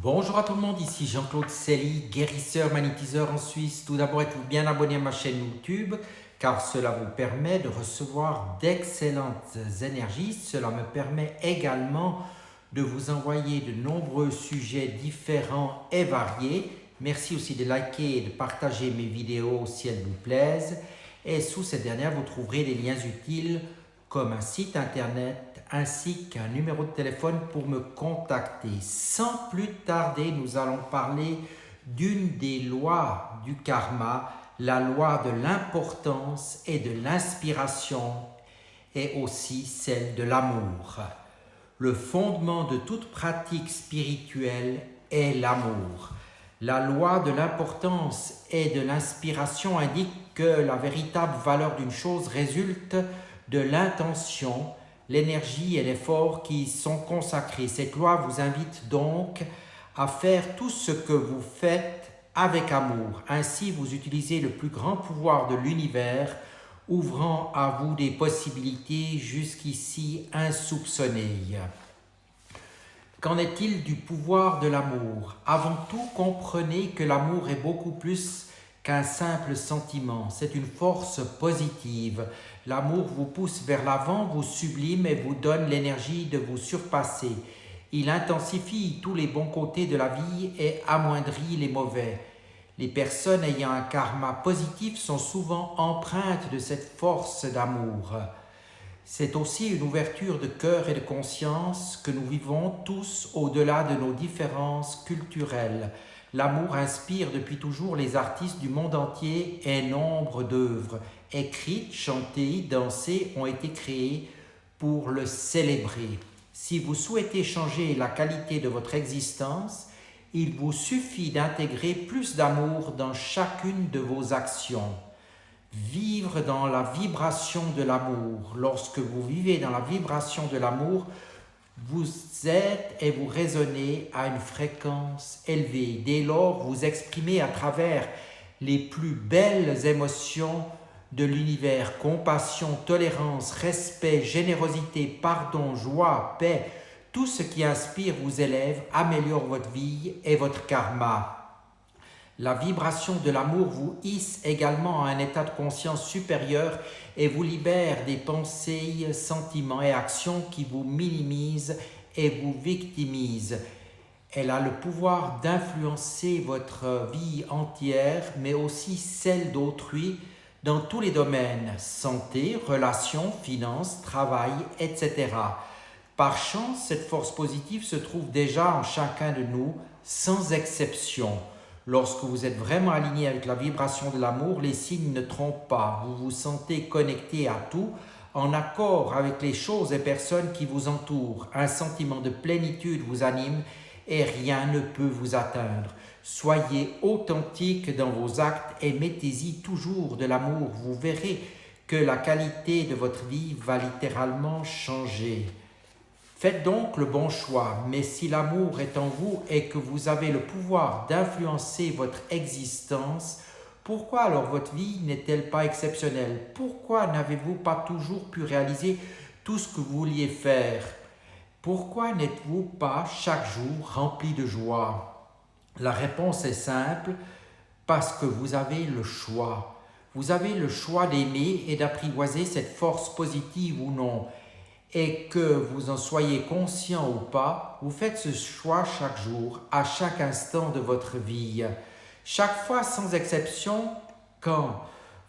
Bonjour à tout le monde, ici Jean-Claude Selly, guérisseur, magnétiseur en Suisse. Tout d'abord, êtes-vous bien abonné à ma chaîne YouTube car cela vous permet de recevoir d'excellentes énergies. Cela me permet également de vous envoyer de nombreux sujets différents et variés. Merci aussi de liker et de partager mes vidéos si elles vous plaisent. Et sous cette dernière, vous trouverez des liens utiles comme un site internet ainsi qu'un numéro de téléphone pour me contacter. Sans plus tarder, nous allons parler d'une des lois du karma, la loi de l'importance et de l'inspiration et aussi celle de l'amour. Le fondement de toute pratique spirituelle est l'amour. La loi de l'importance et de l'inspiration indique que la véritable valeur d'une chose résulte de l'intention, l'énergie et l'effort qui y sont consacrés. Cette loi vous invite donc à faire tout ce que vous faites avec amour. Ainsi, vous utilisez le plus grand pouvoir de l'univers, ouvrant à vous des possibilités jusqu'ici insoupçonnées. Qu'en est-il du pouvoir de l'amour? Avant tout, comprenez que l'amour est beaucoup plus qu'un simple sentiment. C'est une force positive. L'amour vous pousse vers l'avant, vous sublime et vous donne l'énergie de vous surpasser. Il intensifie tous les bons côtés de la vie et amoindrit les mauvais. Les personnes ayant un karma positif sont souvent empreintes de cette force d'amour. C'est aussi une ouverture de cœur et de conscience que nous vivons tous au-delà de nos différences culturelles. L'amour inspire depuis toujours les artistes du monde entier et nombre d'œuvres écrites, chantées, dansées ont été créées pour le célébrer. Si vous souhaitez changer la qualité de votre existence, il vous suffit d'intégrer plus d'amour dans chacune de vos actions. Vivre dans la vibration de l'amour. Lorsque vous vivez dans la vibration de l'amour, vous êtes et vous résonnez à une fréquence élevée. Dès lors, vous exprimez à travers les plus belles émotions de l'univers, compassion, tolérance, respect, générosité, pardon, joie, paix. Tout ce qui inspire vous élève, améliore votre vie et votre karma. La vibration de l'amour vous hisse également à un état de conscience supérieur et vous libère des pensées, sentiments et actions qui vous minimisent et vous victimisent. Elle a le pouvoir d'influencer votre vie entière, mais aussi celle d'autrui dans tous les domaines, santé, relations, finances, travail, etc. Par chance, cette force positive se trouve déjà en chacun de nous, sans exception. Lorsque vous êtes vraiment aligné avec la vibration de l'amour, les signes ne trompent pas. Vous vous sentez connecté à tout, en accord avec les choses et personnes qui vous entourent. Un sentiment de plénitude vous anime et rien ne peut vous atteindre. Soyez authentique dans vos actes et mettez-y toujours de l'amour. Vous verrez que la qualité de votre vie va littéralement changer. Faites donc le bon choix, mais si l'amour est en vous et que vous avez le pouvoir d'influencer votre existence, pourquoi alors votre vie n'est-elle pas exceptionnelle? Pourquoi n'avez-vous pas toujours pu réaliser tout ce que vous vouliez faire? Pourquoi n'êtes-vous pas chaque jour rempli de joie? La réponse est simple, parce que vous avez le choix. Vous avez le choix d'aimer et d'apprivoiser cette force positive ou non. Et que vous en soyez conscient ou pas, vous faites ce choix chaque jour, à chaque instant de votre vie. Chaque fois, sans exception, quand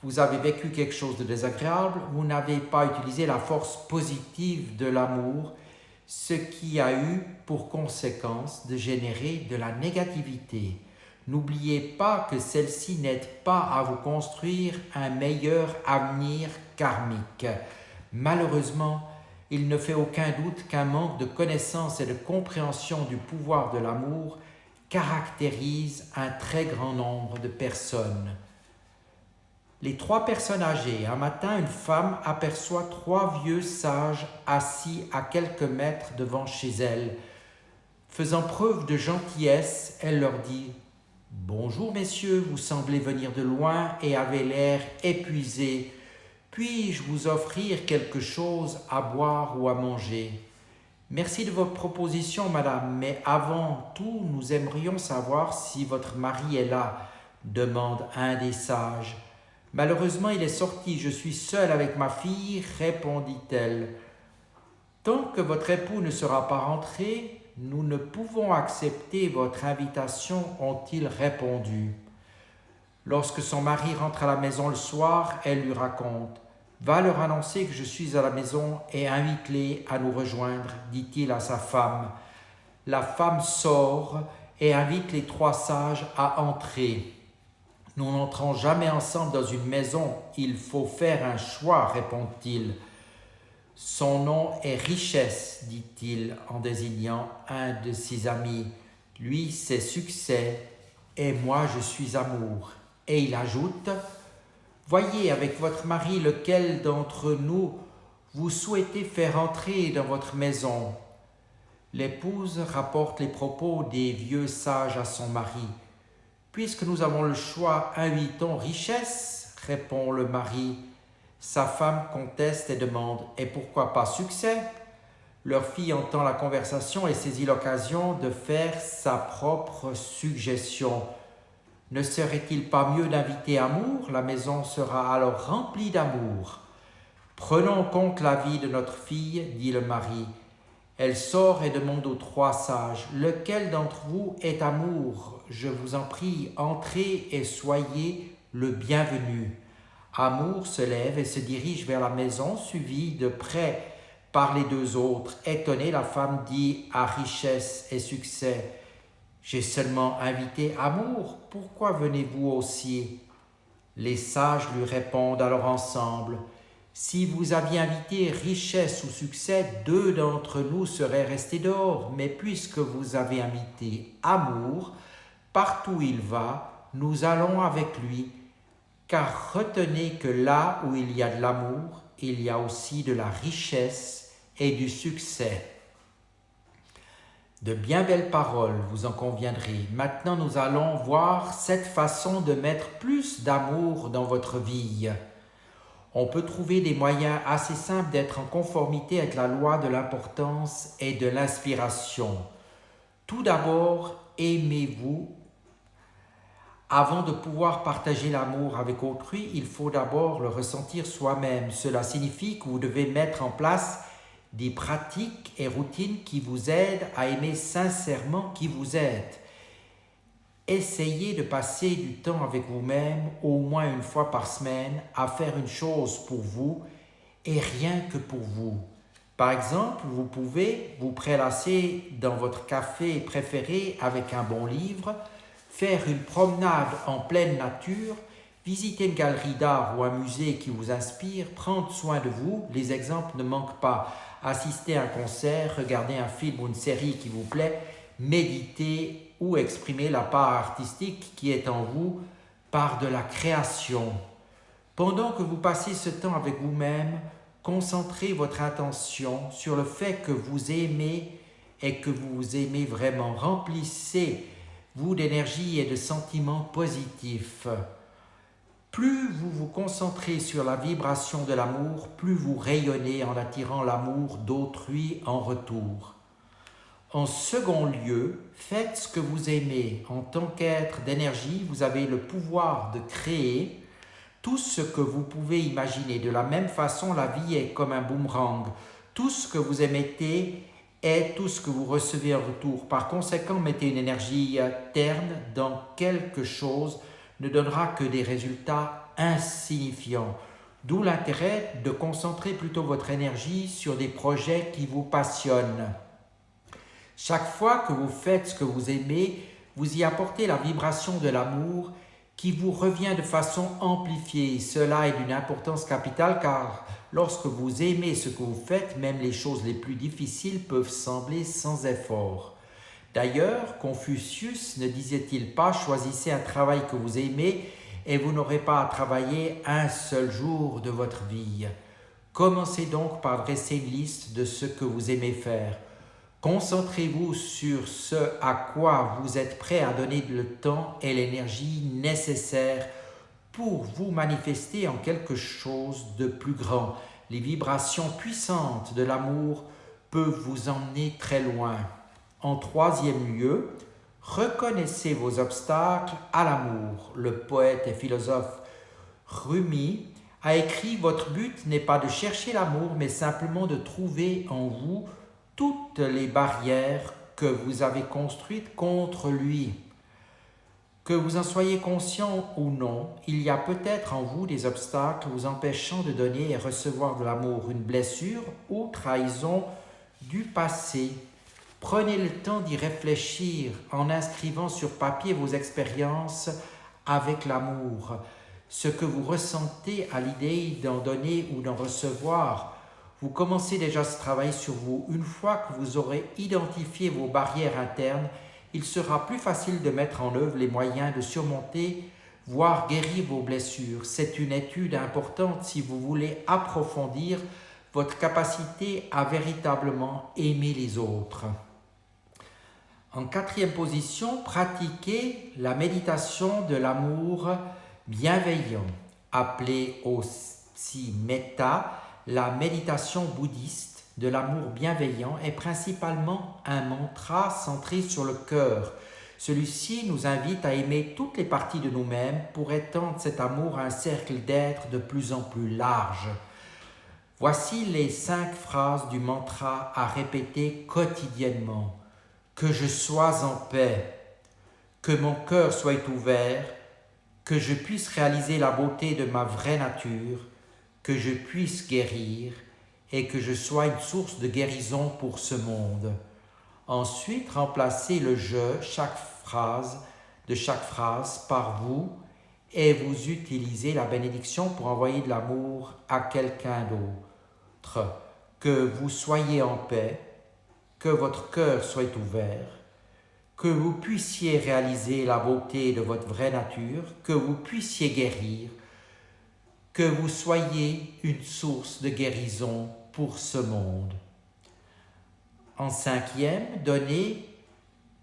vous avez vécu quelque chose de désagréable, vous n'avez pas utilisé la force positive de l'amour, ce qui a eu pour conséquence de générer de la négativité. N'oubliez pas que celle-ci n'aide pas à vous construire un meilleur avenir karmique. Malheureusement, il ne fait aucun doute qu'un manque de connaissance et de compréhension du pouvoir de l'amour caractérise un très grand nombre de personnes. Les 3 personnes âgées. Un matin, une femme aperçoit 3 vieux sages assis à quelques mètres devant chez elle. Faisant preuve de gentillesse, elle leur dit « Bonjour messieurs, vous semblez venir de loin et avez l'air épuisés. Puis-je vous offrir quelque chose à boire ou à manger ?» Merci de votre proposition, madame, mais avant tout, nous aimerions savoir si votre mari est là, demande un des sages. Malheureusement, il est sorti, je suis seule avec ma fille, répondit-elle. Tant que votre époux ne sera pas rentré, nous ne pouvons accepter votre invitation, ont-ils répondu. Lorsque son mari rentre à la maison le soir, elle lui raconte. Va leur annoncer que je suis à la maison et invite-les à nous rejoindre, dit-il à sa femme. La femme sort et invite les 3 sages à entrer. Nous n'entrons jamais ensemble dans une maison, il faut faire un choix, répond-il. Son nom est Richesse, dit-il en désignant un de ses amis. Lui, c'est Succès et moi, je suis Amour. Et il ajoute, voyez avec votre mari lequel d'entre nous vous souhaitez faire entrer dans votre maison. L'épouse rapporte les propos des vieux sages à son mari. Puisque nous avons le choix, invitons Richesse, répond le mari. Sa femme conteste et demande « Et pourquoi pas Succès ?» Leur fille entend la conversation et saisit l'occasion de faire sa propre suggestion. Ne serait-il pas mieux d'inviter Amour? La maison sera alors remplie d'amour. Prenons en compte l'avis de notre fille, dit le mari. Elle sort et demande aux 3 sages, lequel d'entre vous est Amour? Je vous en prie, entrez et soyez le bienvenu. Amour se lève et se dirige vers la maison, suivi de près par les 2 autres. Étonnée, la femme dit à Richesse et Succès, « J'ai seulement invité Amour, pourquoi venez-vous aussi ?» Les sages lui répondent alors ensemble, « Si vous aviez invité Richesse ou Succès, 2 d'entre nous seraient restés dehors, mais puisque vous avez invité Amour, partout où il va, nous allons avec lui. Car retenez que là où il y a de l'amour, il y a aussi de la richesse et du succès. » De bien belles paroles, vous en conviendrez. Maintenant, nous allons voir cette façon de mettre plus d'amour dans votre vie. On peut trouver des moyens assez simples d'être en conformité avec la loi de l'importance et de l'inspiration. Tout d'abord, aimez-vous. Avant de pouvoir partager l'amour avec autrui, il faut d'abord le ressentir soi-même. Cela signifie que vous devez mettre en place des pratiques et routines qui vous aident à aimer sincèrement qui vous êtes. Essayez de passer du temps avec vous-même, au moins une fois par semaine, à faire une chose pour vous et rien que pour vous. Par exemple, vous pouvez vous prélasser dans votre café préféré avec un bon livre, faire une promenade en pleine nature, visiter une galerie d'art ou un musée qui vous inspire, prendre soin de vous, les exemples ne manquent pas. Assister à un concert, regarder un film ou une série qui vous plaît, méditer ou exprimer la part artistique qui est en vous par de la création. Pendant que vous passez ce temps avec vous-même, concentrez votre attention sur le fait que vous aimez et que vous vous aimez vraiment. Remplissez-vous d'énergie et de sentiments positifs. Plus vous vous concentrez sur la vibration de l'amour, plus vous rayonnez en attirant l'amour d'autrui en retour. En second lieu, faites ce que vous aimez. En tant qu'être d'énergie, vous avez le pouvoir de créer tout ce que vous pouvez imaginer. De la même façon, la vie est comme un boomerang. Tout ce que vous émettez est tout ce que vous recevez en retour. Par conséquent, mettez une énergie terne dans quelque chose ne donnera que des résultats insignifiants. D'où l'intérêt de concentrer plutôt votre énergie sur des projets qui vous passionnent. Chaque fois que vous faites ce que vous aimez, vous y apportez la vibration de l'amour qui vous revient de façon amplifiée. Cela est d'une importance capitale car lorsque vous aimez ce que vous faites, même les choses les plus difficiles peuvent sembler sans effort. D'ailleurs, Confucius ne disait-il pas « Choisissez un travail que vous aimez et vous n'aurez pas à travailler un seul jour de votre vie ». Commencez donc par dresser une liste de ce que vous aimez faire. Concentrez-vous sur ce à quoi vous êtes prêt à donner le temps et l'énergie nécessaires pour vous manifester en quelque chose de plus grand. Les vibrations puissantes de l'amour peut vous emmener très loin. En troisième lieu, reconnaissez vos obstacles à l'amour. Le poète et philosophe Rumi a écrit « Votre but n'est pas de chercher l'amour, mais simplement de trouver en vous toutes les barrières que vous avez construites contre lui. » Que vous en soyez conscient ou non, il y a peut-être en vous des obstacles vous empêchant de donner et recevoir de l'amour, une blessure ou trahison du passé. Prenez le temps d'y réfléchir en inscrivant sur papier vos expériences avec l'amour, ce que vous ressentez à l'idée d'en donner ou d'en recevoir. Vous commencez déjà ce travail sur vous. Une fois que vous aurez identifié vos barrières internes, il sera plus facile de mettre en œuvre les moyens de surmonter, voire guérir vos blessures. C'est une étude importante si vous voulez approfondir votre capacité à véritablement aimer les autres. En quatrième position, pratiquez la méditation de l'amour bienveillant, appelée aussi Metta. La méditation bouddhiste de l'amour bienveillant est principalement un mantra centré sur le cœur. Celui-ci nous invite à aimer toutes les parties de nous-mêmes pour étendre cet amour à un cercle d'êtres de plus en plus large. Voici les 5 phrases du mantra à répéter quotidiennement. Que je sois en paix, que mon cœur soit ouvert, que je puisse réaliser la beauté de ma vraie nature, que je puisse guérir et que je sois une source de guérison pour ce monde. Ensuite, remplacez le « je » de chaque phrase par « vous » et vous utilisez la bénédiction pour envoyer de l'amour à quelqu'un d'autre. Que vous soyez en paix, que votre cœur soit ouvert, que vous puissiez réaliser la beauté de votre vraie nature, que vous puissiez guérir, que vous soyez une source de guérison pour ce monde. En 5e, donnez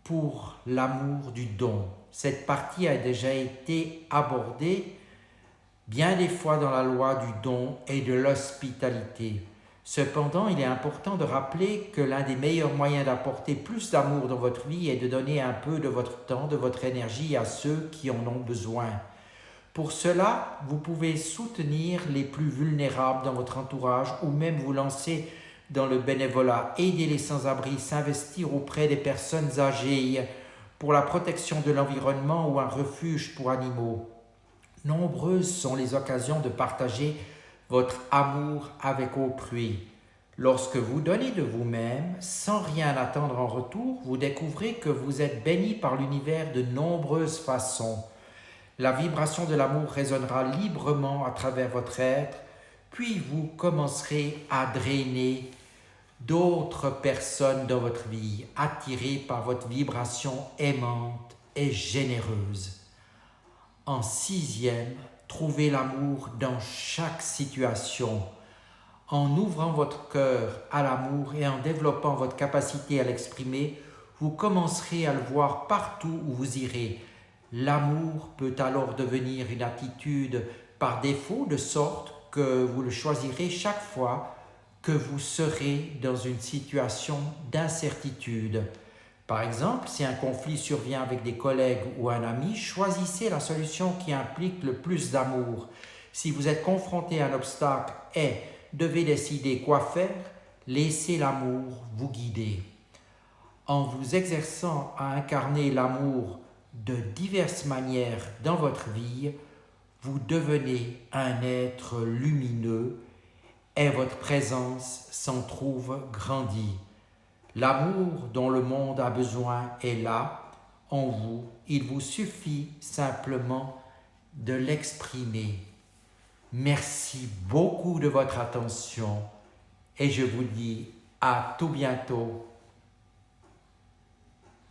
pour l'amour du don. Cette partie a déjà été abordée bien des fois dans la loi du don et de l'hospitalité. Cependant, il est important de rappeler que l'un des meilleurs moyens d'apporter plus d'amour dans votre vie est de donner un peu de votre temps, de votre énergie à ceux qui en ont besoin. Pour cela, vous pouvez soutenir les plus vulnérables dans votre entourage ou même vous lancer dans le bénévolat, aider les sans-abri, s'investir auprès des personnes âgées pour la protection de l'environnement ou un refuge pour animaux. Nombreuses sont les occasions de partager votre amour avec autrui. Lorsque vous donnez de vous-même, sans rien attendre en retour, vous découvrez que vous êtes béni par l'univers de nombreuses façons. La vibration de l'amour résonnera librement à travers votre être, puis vous commencerez à drainer d'autres personnes dans votre vie, attirées par votre vibration aimante et généreuse. En 6e, trouvez l'amour dans chaque situation. En ouvrant votre cœur à l'amour et en développant votre capacité à l'exprimer, vous commencerez à le voir partout où vous irez. L'amour peut alors devenir une attitude par défaut, de sorte que vous le choisirez chaque fois que vous serez dans une situation d'incertitude. Par exemple, si un conflit survient avec des collègues ou un ami, choisissez la solution qui implique le plus d'amour. Si vous êtes confronté à un obstacle et devez décider quoi faire, laissez l'amour vous guider. En vous exerçant à incarner l'amour de diverses manières dans votre vie, vous devenez un être lumineux et votre présence s'en trouve grandie. L'amour dont le monde a besoin est là, en vous. Il vous suffit simplement de l'exprimer. Merci beaucoup de votre attention et je vous dis à tout bientôt